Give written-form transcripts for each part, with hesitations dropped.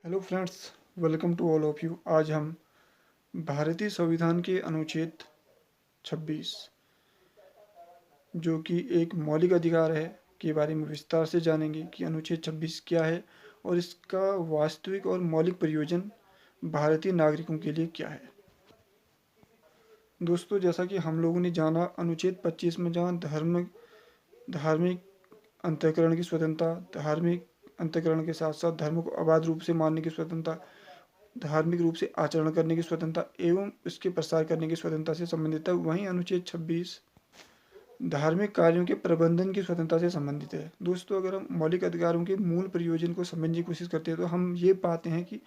Hello friends, welcome to all of you. आज हम भारतीय संविधान के अनुच्छेद 26 जो कि एक मौलिक अधिकार है के बारे में विस्तार से जानेंगे कि अनुच्छेद 26 क्या है और इसका वास्तविक और मौलिक प्रयोजन भारतीय नागरिकों के लिए क्या है। दोस्तों, जैसा कि हम लोगों ने जाना, अनुच्छेद 25 में जहाँ धार्मिक अंतःकरण की स्वतंत्रता, धार्मिक अंतःकरण के साथ साथ धर्म को अबाध रूप से मानने की स्वतंत्रता, धार्मिक रूप से आचरण करने की स्वतंत्रता एवं इसके प्रसार करने की स्वतंत्रता से संबंधित है, वहीं अनुच्छेद 26 धार्मिक कार्यों के प्रबंधन की स्वतंत्रता से संबंधित है। दोस्तों, अगर हम मौलिक अधिकारों के मूल प्रयोजन को समझने की कोशिश करते हैं तो हम ये पाते हैं कि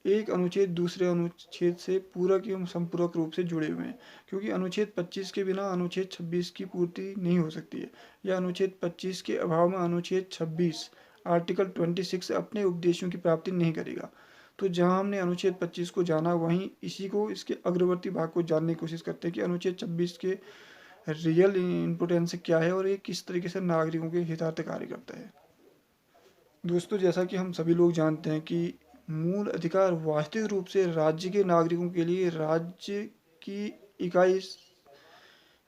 एक अनुच्छेद दूसरे अनुच्छेद से पूरक एवं संपूरक रूप से जुड़े हुए हैं, क्योंकि अनुच्छेद 25 के बिना अनुच्छेद 26 की पूर्ति नहीं हो सकती है, या अनुच्छेद 25 के अभाव में अनुच्छेद 26 आर्टिकल 26 अपने उपदेशों की प्राप्ति नहीं करेगा। तो जहां हमने अनुच्छेद 25 को जाना, वहीं इसी को इसके अग्रवर्ती भाग को जानने की कोशिश करते हैं कि अनुच्छेद 26 के रियल इम्पोर्टेंस क्या है और ये किस तरीके से नागरिकों के हितार्थ कार्य करता है। दोस्तों, जैसा कि हम सभी लोग जानते हैं कि मूल अधिकार वास्तविक रूप से राज्य के नागरिकों के लिए की इकाई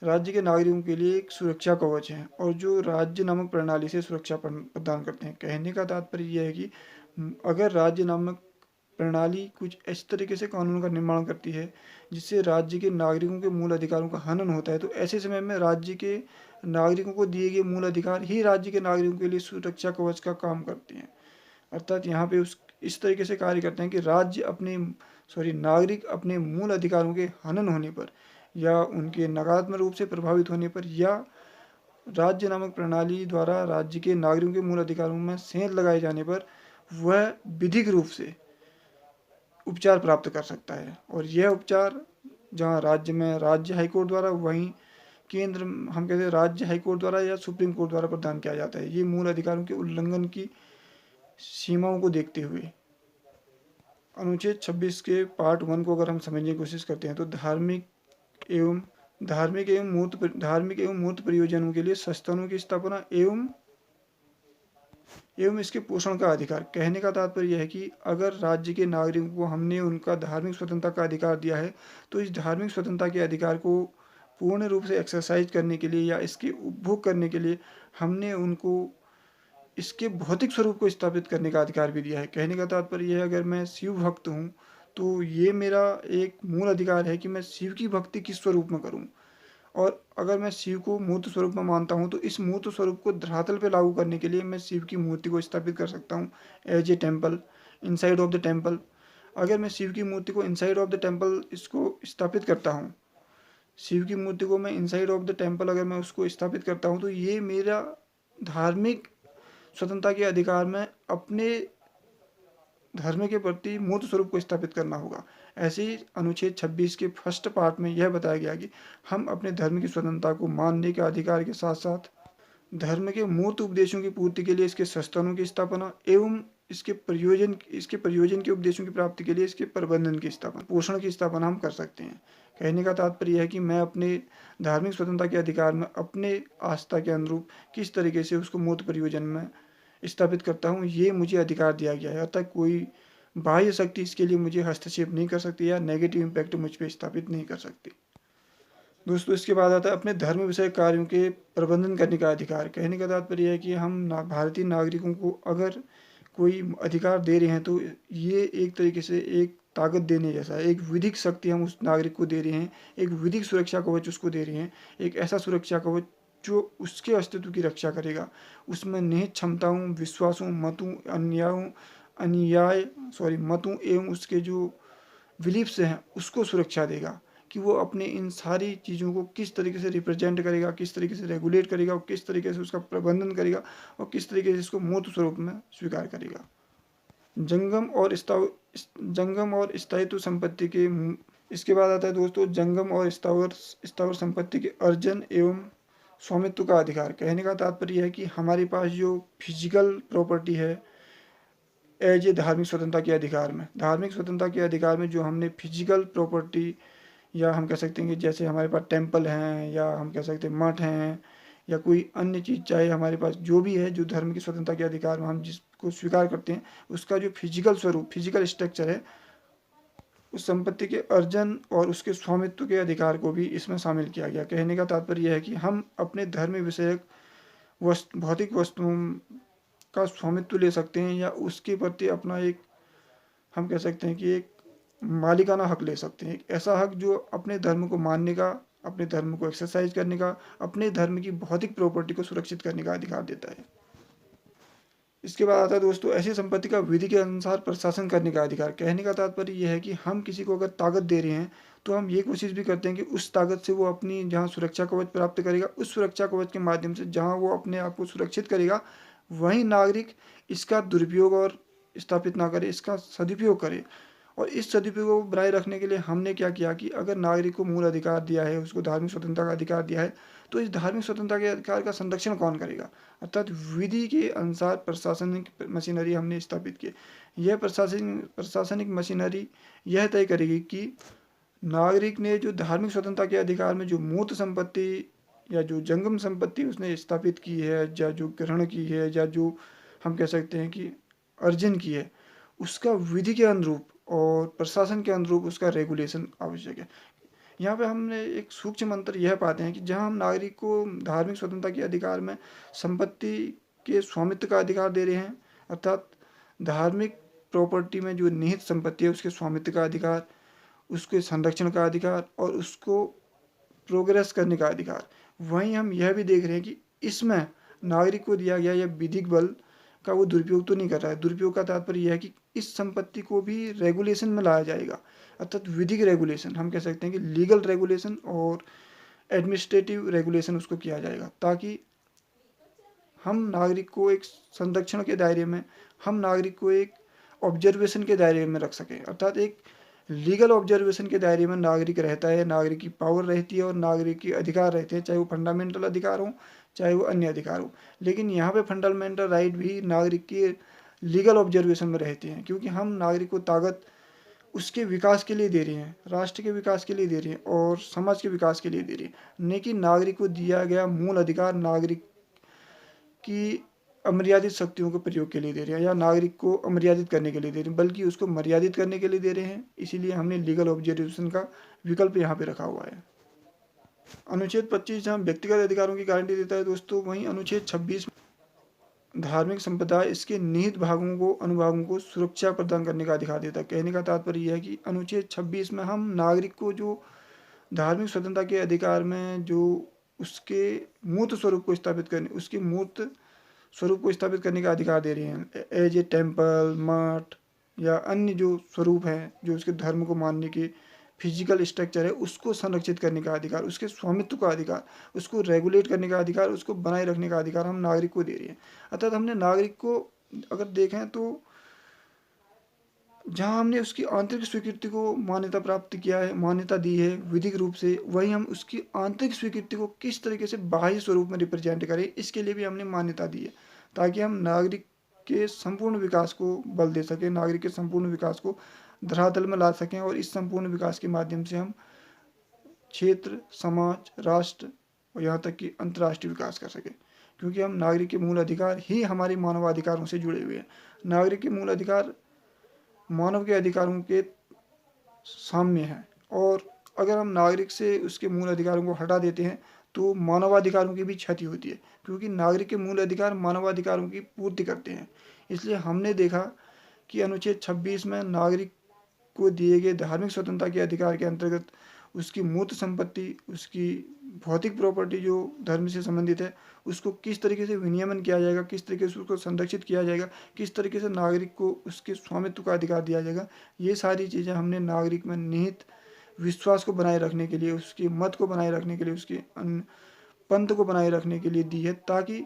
राज्य के नागरिकों के लिए एक सुरक्षा कवच है और जो राज्य नामक प्रणाली से सुरक्षा प्रदान करते हैं। कहने का तात्पर्य यह है कि अगर राज्य नामक प्रणाली कुछ इस तरीके से कानून का निर्माण करती है जिससे राज्य के नागरिकों के मूल अधिकारों का हनन होता है, तो ऐसे समय में राज्य के नागरिकों को दिए गए मूल अधिकार ही राज्य के नागरिकों के लिए सुरक्षा कवच का काम करते हैं। अर्थात यहाँ पे उस इस तरीके से कार्य करते हैं कि नागरिक अपने मूल अधिकारों के हनन होने पर या उनके नकारात्मक रूप से प्रभावित होने पर या राज्य नामक प्रणाली द्वारा राज्य के नागरिकों के मूल अधिकारों में सेंध लगाए जाने पर वह विधिक रूप से उपचार प्राप्त कर सकता है। और यह उपचार जहाँ राज्य में राज्य हाईकोर्ट द्वारा, वहीं केंद्र हम कहते हैं राज्य हाईकोर्ट द्वारा या सुप्रीम कोर्ट द्वारा प्रदान किया जाता है, ये मूल अधिकारों के उल्लंघन की सीमाओं को देखते हुए। अनुच्छेद 26 के पार्ट 1 को अगर हम समझने की कोशिश करते हैं तो एवं धार्मिक एवं मूर्त प्रयोजनों के लिए संस्थानों की स्थापना एवं इसके पोषण का अधिकार। कहने का तात्पर्य यह है कि अगर राज्य के नागरिकों को हमने उनका धार्मिक स्वतंत्रता का अधिकार दिया है, तो इस धार्मिक स्वतंत्रता के अधिकार को पूर्ण रूप से एक्सरसाइज करने के लिए या इसके उपभोग करने के लिए हमने उनको इसके भौतिक स्वरूप को स्थापित करने का अधिकार भी दिया है। कहने का तात्पर्य यह है, अगर मैं शिव भक्त हूँ तो ये मेरा एक मूल अधिकार है कि मैं शिव की भक्ति किस स्वरूप में करूँ, और अगर मैं शिव को मूर्त स्वरूप में मानता हूँ तो इस मूर्त स्वरूप को धरातल पे लागू करने के लिए मैं शिव की मूर्ति को स्थापित कर सकता हूँ as a temple, inside of the temple. अगर मैं शिव की मूर्ति को इनसाइड ऑफ द टेम्पल इसको स्थापित करता हूँ, शिव की मूर्ति को मैं इनसाइड ऑफ द टेम्पल अगर मैं उसको स्थापित करता हूँ, तो ये मेरा धार्मिक स्वतंत्रता के अधिकार में अपने धर्म के प्रति मूर्त स्वरूप को स्थापित करना होगा। ऐसे ही अनुच्छेद 26 के फर्स्ट पार्ट में यह बताया गया कि हम अपने धर्म की स्वतंत्रता को मानने के अधिकार के साथ साथ धर्म के मूर्त उपदेशों की पूर्ति के लिए इसके संस्थानों की स्थापना एवं इसके प्रयोजन के उपदेशों की प्राप्ति के लिए इसके प्रबंधन की स्थापना, पोषण की स्थापना हम कर सकते हैं। कहने का तात्पर्य यह है कि मैं अपने धार्मिक स्वतंत्रता के अधिकार में अपने आस्था के अनुरूप किस तरीके से उसको मूर्त प्रयोजन में स्थापित करता हूँ, ये मुझे अधिकार दिया गया है। अतः कोई बाह्य शक्ति इसके लिए मुझे हस्तक्षेप नहीं कर सकती या नेगेटिव इम्पैक्ट मुझ पर स्थापित नहीं कर सकती। दोस्तों, इसके बाद आता है अपने धर्म विषय कार्यों के प्रबंधन करने का अधिकार। कहने का तात्पर्य है कि हम भारतीय नागरिकों को अगर कोई अधिकार दे रहे हैं तो ये एक तरीके से एक ताकत देने जैसा है, एक विधिक शक्ति हम उस नागरिक को दे रहे हैं, एक विधिक सुरक्षा कवच उसको दे रहे हैं, एक ऐसा सुरक्षा कवच जो उसके अस्तित्व की रक्षा करेगा, उसमें निहित क्षमताओं, विश्वासों, मतों एवं उसके जो बिलीफ्स हैं उसको सुरक्षा देगा कि वो अपने इन सारी चीज़ों को किस तरीके से रिप्रेजेंट करेगा, किस तरीके से रेगुलेट करेगा और किस तरीके से उसका प्रबंधन करेगा और किस तरीके से इसको मूर्त स्वरूप में स्वीकार करेगा। जंगम और स्थायित्व संपत्ति के इसके बाद आता है दोस्तों जंगम और स्थावर संपत्ति के अर्जन एवं स्वामित्व का अधिकार। कहने का तात्पर्य है कि हमारे पास जो फिजिकल प्रॉपर्टी है एज ए धार्मिक स्वतंत्रता के अधिकार में जो हमने फिजिकल प्रॉपर्टी, या हम कह सकते हैं कि जैसे हमारे पास टेम्पल हैं या हम कह सकते हैं मठ हैं या कोई अन्य चीज़, चाहे हमारे पास जो भी है, जो धर्म की स्वतंत्रता के अधिकार में हम जिसको स्वीकार करते हैं, उसका जो फिजिकल स्वरूप, फिजिकल स्ट्रक्चर है, उस संपत्ति के अर्जन और उसके स्वामित्व के अधिकार को भी इसमें शामिल किया गया। कहने का तात्पर्य यह है कि हम अपने धर्म विषयक भौतिक वस्तुओं का स्वामित्व ले सकते हैं, या उसके प्रति अपना एक, हम कह सकते हैं कि एक मालिकाना हक ले सकते हैं। एक ऐसा हक जो अपने धर्म को मानने का, अपने धर्म को एक्सरसाइज करने का, अपने धर्म की भौतिक प्रॉपर्टी को सुरक्षित करने का अधिकार देता है। इसके बाद आता है दोस्तों, ऐसी संपत्ति का विधि के अनुसार प्रशासन करने का अधिकार। कहने का तात्पर्य यह है कि हम किसी को अगर ताकत दे रहे हैं, तो हम ये कोशिश भी करते हैं कि उस ताकत से वो अपनी जहाँ सुरक्षा कवच प्राप्त करेगा, उस सुरक्षा कवच के माध्यम से जहाँ वो अपने आप को सुरक्षित करेगा, वहीं नागरिक इसका दुरुपयोग और स्थापित ना करे, इसका सदुपयोग करे। और इस सदुपयोग को बनाए रखने के लिए हमने क्या किया कि अगर नागरिक को मूल अधिकार दिया है, उसको धार्मिक स्वतंत्रता का अधिकार दिया है, तो इस धार्मिक स्वतंत्रता के अधिकार का संरक्षण कौन करेगा? अर्थात विधि के अनुसार प्रशासनिक मशीनरी हमने स्थापित की। यह प्रशासनिक मशीनरी यह तय करेगी कि नागरिक ने जो धार्मिक स्वतंत्रता के अधिकार में जो मूर्त संपत्ति या जो जंगम संपत्ति उसने स्थापित की है, या जो ग्रहण की है, या जो हम कह सकते हैं कि अर्जन की है, उसका विधि के अनुरूप और प्रशासन के अनुरूप उसका रेगुलेशन आवश्यक है। यहाँ पे हमने एक सूक्ष्म अंतर यह पाते हैं कि जहाँ हम नागरिक को धार्मिक स्वतंत्रता के अधिकार में संपत्ति के स्वामित्व का अधिकार दे रहे हैं, अर्थात धार्मिक प्रॉपर्टी में जो निहित संपत्ति है उसके स्वामित्व का अधिकार, उसके संरक्षण का अधिकार और उसको प्रोग्रेस करने का अधिकार, वहीं हम यह भी देख रहे हैं कि इसमें नागरिक को दिया गया यह विधिक बल का वो दुरुपयोग तो नहीं कर रहा है। दुरुपयोग का तात्पर्य यह है कि इस संपत्ति को भी रेगुलेशन में लाया जाएगा, अर्थात विधिक रेगुलेशन, हम कह सकते हैं कि लीगल रेगुलेशन और एडमिनिस्ट्रेटिव रेगुलेशन उसको किया जाएगा, ताकि हम नागरिक को एक संरक्षण के दायरे में, हम नागरिक को एक ऑब्जर्वेशन के दायरे में रख सकें। अर्थात एक लीगल ऑब्जर्वेशन के दायरे में नागरिक रहता है, नागरिक की पावर रहती है और नागरिक के अधिकार रहते हैं, चाहे वो फंडामेंटल अधिकार हो, चाहे वो अन्य अधिकार हो। लेकिन यहाँ पे फंडामेंटल राइट भी नागरिक के लीगल ऑब्जर्वेशन में रहते हैं, क्योंकि हम नागरिक को ताकत उसके विकास के लिए दे रहे हैं, राष्ट्र के विकास के लिए दे रहे हैं और समाज के विकास के लिए दे रहे हैं। लेकिन नागरिक को दिया गया मूल अधिकार नागरिक की अमर्यादित शक्तियों के प्रयोग के लिए दे रहे हैं, या नागरिक को अमर्यादित करने के लिए दे रहे हैं, बल्कि उसको मर्यादित करने के लिए दे रहे हैं। इसीलिए हमने लीगल ऑब्जर्वेशन का विकल्प यहाँ पे रखा हुआ है। अनुच्छेद 25 जहाँ व्यक्तिगत अधिकारों की गारंटी देता है दोस्तों, वहीं अनुच्छेद 26 धार्मिक संपदा इसके निहित भागों को, अनुभागों को सुरक्षा प्रदान करने का अधिकार देता है। कहने का तात्पर्य यह है कि अनुच्छेद 26 में हम नागरिक को जो धार्मिक स्वतंत्रता के अधिकार में जो उसके मूर्त स्वरूप को स्थापित करने, उसके मूर्त स्वरूप को स्थापित करने का अधिकार दे रहे हैं, एज ए टेम्पल, मठ या अन्य जो स्वरूप हैं, जो उसके धर्म को मानने के फिजिकल स्ट्रक्चर है, उसको संरक्षित करने का अधिकार, उसके स्वामित्व का अधिकार, उसको रेगुलेट करने का अधिकार, उसको बनाए रखने का अधिकार हम नागरिक को दे रहे हैं। अर्थात हमने नागरिक को अगर देखें तो जहाँ हमने उसकी आंतरिक स्वीकृति को मान्यता प्राप्त किया है, मान्यता दी है विधिक रूप से, वहीं हम उसकी आंतरिक स्वीकृति को किस तरीके से बाह्य स्वरूप में रिप्रेजेंट करें, इसके लिए भी हमने मान्यता दी है, ताकि हम नागरिक के संपूर्ण विकास को बल दे सकें, नागरिक के संपूर्ण विकास को धरातल में ला सकें, और इस संपूर्ण विकास के माध्यम से हम क्षेत्र, समाज, राष्ट्र और यहाँ तक कि अंतर्राष्ट्रीय विकास कर सकें। क्योंकि हम नागरिक के मूल अधिकार ही हमारे मानवाधिकारों से जुड़े हुए हैं। नागरिक के मूल अधिकार मानव के अधिकारों के साम्य है, और अगर हम नागरिक से उसके मूल अधिकारों को हटा देते हैं तो मानवाधिकारों की भी क्षति होती है, क्योंकि नागरिक के मूल अधिकार मानवाधिकारों की पूर्ति करते हैं। इसलिए हमने देखा कि अनुच्छेद 26 में नागरिक को दिए गए धार्मिक स्वतंत्रता के अधिकार के अंतर्गत उसकी मूर्त संपत्ति, उसकी भौतिक प्रॉपर्टी जो धर्म से संबंधित है, उसको किस तरीके से विनियमन किया जाएगा, किस तरीके से उसको संरक्षित किया जाएगा, किस तरीके से नागरिक को उसके स्वामित्व का अधिकार दिया जाएगा, ये सारी चीज़ें हमने नागरिक में निहित विश्वास को बनाए रखने के लिए, उसके मत को बनाए रखने के लिए, उसके पंथ को बनाए रखने के लिए दी है, ताकि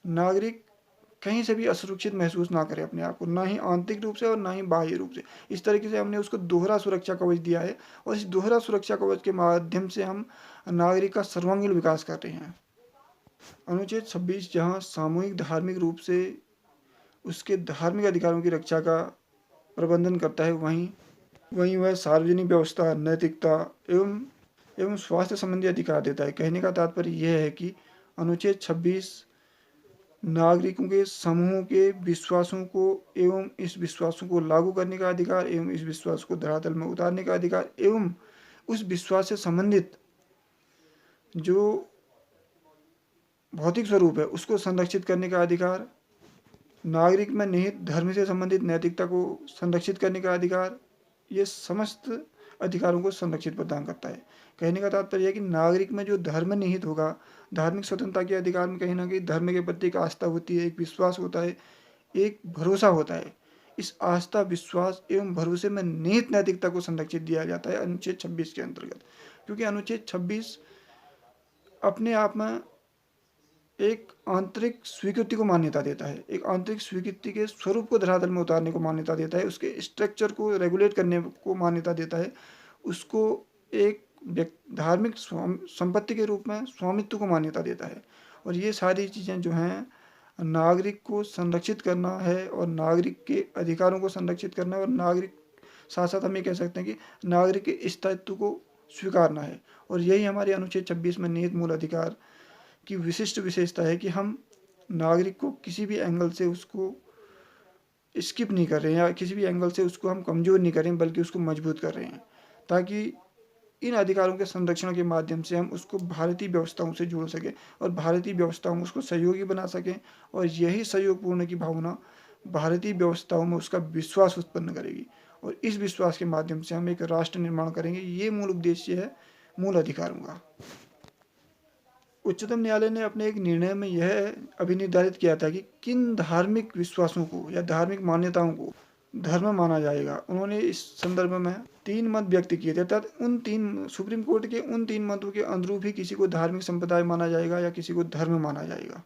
नागरिक कहीं से भी असुरक्षित महसूस ना करे अपने आप को, ना ही आंतरिक रूप से और ना ही बाह्य रूप से। इस तरीके से हमने उसको दोहरा सुरक्षा कवच दिया है, और इस दोहरा सुरक्षा कवच के माध्यम से हम नागरिक का सर्वांगीण विकास कर रहे हैं। अनुच्छेद 26 जहाँ सामूहिक धार्मिक रूप से उसके धार्मिक अधिकारों की रक्षा का प्रबंधन करता है, वहीं वह सार्वजनिक व्यवस्था, नैतिकता एवं स्वास्थ्य संबंधी अधिकार देता है। कहने का तात्पर्य यह है कि अनुच्छेद 26 नागरिकों के समूह के विश्वासों को एवं इस विश्वासों को लागू करने का अधिकार एवं इस विश्वास को धरातल में उतारने का अधिकार एवं उस विश्वास से संबंधित जो भौतिक स्वरूप है उसको संरक्षित करने का अधिकार, नागरिक में निहित धर्म से संबंधित नैतिकता को संरक्षित करने का अधिकार, ये समस्त अधिकारों को संरक्षित प्रदान करता है। कहने का तात्पर्य है कि नागरिक में जो धर्म निहित होगा, धार्मिक स्वतंत्रता के अधिकार में कहीं ना कहीं धर्म के प्रति एक आस्था होती है, एक विश्वास होता है, एक भरोसा होता है। इस आस्था, विश्वास एवं भरोसे में निहित नैतिकता को संरक्षित दिया जाता है अनुच्छेद 26 के अंतर्गत। क्योंकि अनुच्छेद 26 अपने आप में एक आंतरिक स्वीकृति को मान्यता देता है, एक आंतरिक स्वीकृति के स्वरूप को धरातल में उतारने को मान्यता देता है, उसके स्ट्रक्चर को रेगुलेट करने को मान्यता देता है, उसको एक धार्मिक संपत्ति के रूप में स्वामित्व को मान्यता देता है। और ये सारी चीज़ें जो हैं नागरिक को संरक्षित करना है और नागरिक के अधिकारों को संरक्षित करना है और नागरिक साथ साथ हम ये कह सकते हैं कि नागरिक के स्थायित्व को स्वीकारना है। और यही हमारे अनुच्छेद 26 में निहित मूल अधिकार की विशिष्ट विशेषता है कि हम नागरिक को किसी भी एंगल से उसको स्किप नहीं कर रहे हैं या किसी भी एंगल से उसको हम कमज़ोर नहीं कर रहे हैं, बल्कि उसको मजबूत कर रहे हैं, ताकि इन अधिकारों के संरक्षण के माध्यम से हम उसको भारतीय व्यवस्थाओं से जोड़ सकें और भारतीय व्यवस्थाओं में उसको सहयोगी बना सकें। और यही सहयोगपूर्ण की भावना भारतीय व्यवस्थाओं में उसका विश्वास उत्पन्न करेगी और इस विश्वास के माध्यम से हम एक राष्ट्र निर्माण करेंगे। ये मूल उद्देश्य है मूल अधिकारों का। उच्चतम न्यायालय ने अपने एक निर्णय में यह अभिनिर्धारित किया था कि किन धार्मिक विश्वासों को या धार्मिक मान्यताओं को धर्म माना जाएगा। उन्होंने इस संदर्भ में 3 मत व्यक्त किए थे, अर्थात सुप्रीम कोर्ट के उन 3 मतों के अनुरूप ही किसी को धार्मिक संप्रदाय माना जाएगा या किसी को धर्म माना जाएगा।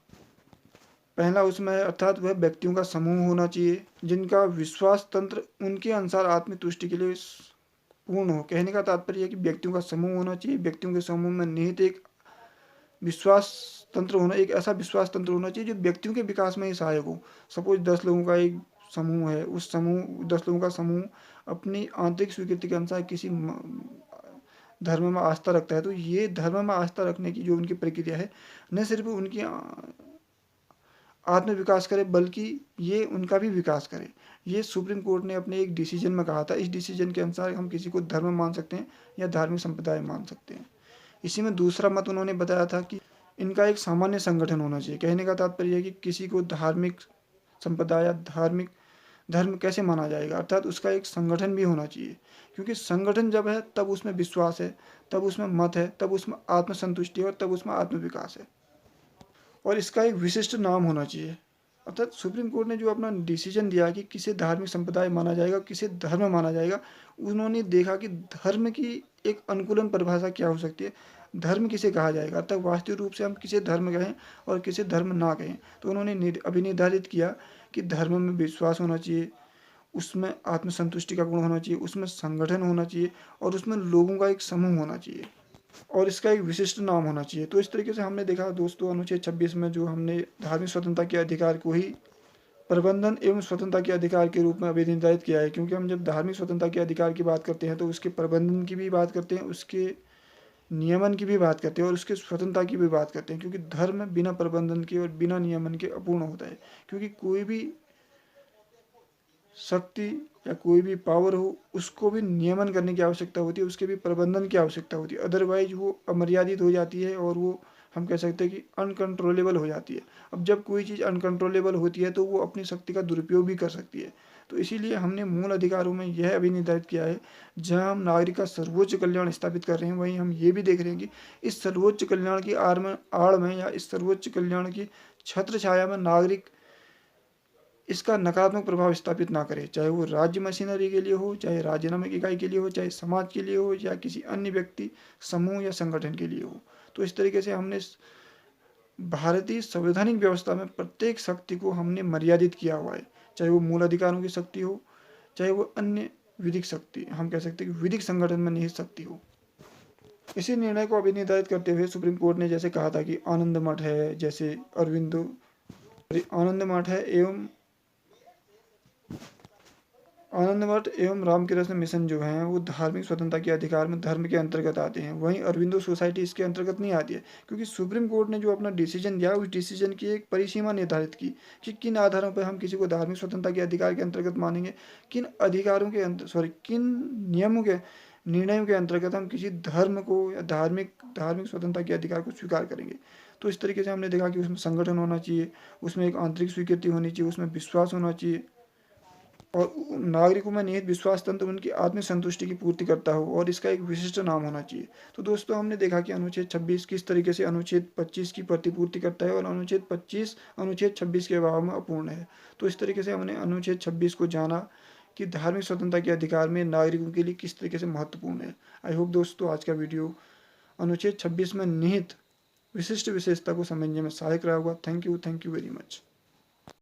पहला उसमें अर्थात वह व्यक्तियों का समूह होना चाहिए जिनका विश्वास तंत्र उनके अनुसार आत्मिक तुष्टि के लिए पूर्ण हो। कहने का तात्पर्य है कि व्यक्तियों का समूह होना चाहिए, व्यक्तियों के समूह में निहित एक विश्वास तंत्र होना, एक ऐसा विश्वास तंत्र होना चाहिए जो व्यक्तियों के विकास में ही सहायक हो। सपोज 10 लोगों का एक समूह है, उस समूह 10 लोगों का समूह अपनी आंतरिक स्वीकृति के अनुसार किसी धर्म में आस्था रखता है, तो ये धर्म में आस्था रखने की जो उनकी प्रक्रिया है न सिर्फ उनकी आत्म विकास करे बल्कि ये उनका भी विकास करे। ये सुप्रीम कोर्ट ने अपने एक डिसीजन में कहा था। इस डिसीजन के अनुसार हम किसी को धर्म मान सकते हैं या धार्मिक संप्रदाय मान सकते हैं। इसी में दूसरा मत उन्होंने बताया था कि इनका एक सामान्य संगठन होना चाहिए। कहने का तात्पर्य है कि किसी को धार्मिक संप्रदाय या धार्मिक धर्म कैसे माना जाएगा, अर्थात उसका एक संगठन भी होना चाहिए, क्योंकि संगठन जब है तब उसमें विश्वास है, तब उसमें मत है, तब उसमें आत्मसंतुष्टि है और तब उसमें आत्मविकास है। और इसका एक विशिष्ट नाम होना चाहिए। अर्थात सुप्रीम कोर्ट ने जो अपना डिसीजन दिया कि किसे धार्मिक संप्रदाय माना जाएगा, किसे धर्म माना जाएगा, उन्होंने देखा कि धर्म की एक अनुकूलन परिभाषा क्या हो सकती है, धर्म किसे कहा जाएगा, अर्थात वास्तविक रूप से हम किसे धर्म कहें और किसे धर्म ना कहें। तो उन्होंने अभिनिर्धारित किया कि धर्म में विश्वास होना चाहिए, उसमें आत्मसंतुष्टि का गुण होना चाहिए, उसमें संगठन होना चाहिए और उसमें लोगों का एक समूह होना चाहिए और इसका एक विशिष्ट नाम होना चाहिए। तो इस तरीके से हमने देखा दोस्तों अनुच्छेद 26 में जो हमने धार्मिक स्वतंत्रता के अधिकार को ही प्रबंधन एवं स्वतंत्रता के अधिकार के रूप में अभिनिर्धारित किया है। क्योंकि हम जब धार्मिक स्वतंत्रता के अधिकार की बात करते हैं तो उसके प्रबंधन की भी बात करते हैं, उसके नियमन की भी बात करते हैं और उसके स्वतंत्रता की भी बात करते हैं। क्योंकि धर्म बिना प्रबंधन के और बिना नियमन के अपूर्ण होता है। क्योंकि कोई भी शक्ति या कोई भी पावर हो उसको भी नियमन करने की आवश्यकता होती है, उसके भी प्रबंधन की आवश्यकता होती है, अदरवाइज वो अमर्यादित हो जाती है और वो हम कह सकते हैं कि अनकंट्रोलेबल हो जाती है। अब जब कोई चीज़ अनकंट्रोलेबल होती है तो वो अपनी शक्ति का दुरुपयोग भी कर सकती है। तो इसीलिए हमने मूल अधिकारों में यह अभिनिर्धारित किया है, जहाँ हम नागरिक का सर्वोच्च कल्याण स्थापित कर रहे हैं वहीं हम ये भी देख रहे हैं कि इस सर्वोच्च कल्याण की आड़ में या इस सर्वोच्च कल्याण की छत्र छाया में नागरिक इसका नकारात्मक प्रभाव स्थापित ना करे, चाहे वो राज्य मशीनरी के लिए हो, चाहे राज्यनामिक इकाई के लिए हो, चाहे समाज के लिए हो या किसी अन्य व्यक्ति समूह या संगठन के लिए हो। तो इस तरीके से हमने भारतीय संवैधानिक व्यवस्था में प्रत्येक शक्ति को हमने मर्यादित किया हुआ है, चाहे वो मूल अधिकारों की शक्ति हो, चाहे वो अन्य विधिक शक्ति, हम कह सकते हैं कि विधिक संगठन में निहित शक्ति हो। इसी निर्णय को अभिनिर्धारित करते हुए सुप्रीम कोर्ट ने जैसे कहा था कि आनंद मठ है, जैसे अरविंदो आनंद मठ है एवं आनंद मठ एवं रामकृष्ण मिशन जो हैं वो धार्मिक स्वतंत्रता के अधिकार में धर्म के अंतर्गत आते हैं। वहीं अरविंदो सोसाइटी इसके अंतर्गत नहीं आती है, क्योंकि सुप्रीम कोर्ट ने जो अपना डिसीजन दिया उस डिसीजन की एक परिसीमा निर्धारित की कि किन आधारों पर हम किसी को धार्मिक स्वतंत्रता के अधिकार के अंतर्गत मानेंगे, किन अधिकारों के अंतर सॉरी किन नियमों के निर्णयों के अंतर्गत हम किसी धर्म को या धार्मिक धार्मिक स्वतंत्रता के अधिकार को स्वीकार करेंगे। तो इस तरीके से हमने देखा कि उसमें संगठन होना चाहिए, उसमें एक आंतरिक स्वीकृति होनी चाहिए, उसमें विश्वास होना चाहिए और नागरिकों में निहित विश्वास तंत्र उनकी आत्म संतुष्टि की पूर्ति करता हो और इसका एक विशिष्ट नाम होना चाहिए। तो दोस्तों हमने देखा कि अनुच्छेद 26 किस तरीके से अनुच्छेद 25 की प्रतिपूर्ति करता है और अनुच्छेद 25 अनुच्छेद 26 के अभाव में अपूर्ण है। तो इस तरीके से हमने अनुच्छेद 26 को जाना कि धार्मिक स्वतंत्रता के अधिकार में नागरिकों के लिए किस तरीके से महत्वपूर्ण है। आई होप दोस्तों आज का वीडियो अनुच्छेद 26 में निहित विशिष्ट विशेषता को समझने में सहायक रहा होगा। Thank you very much.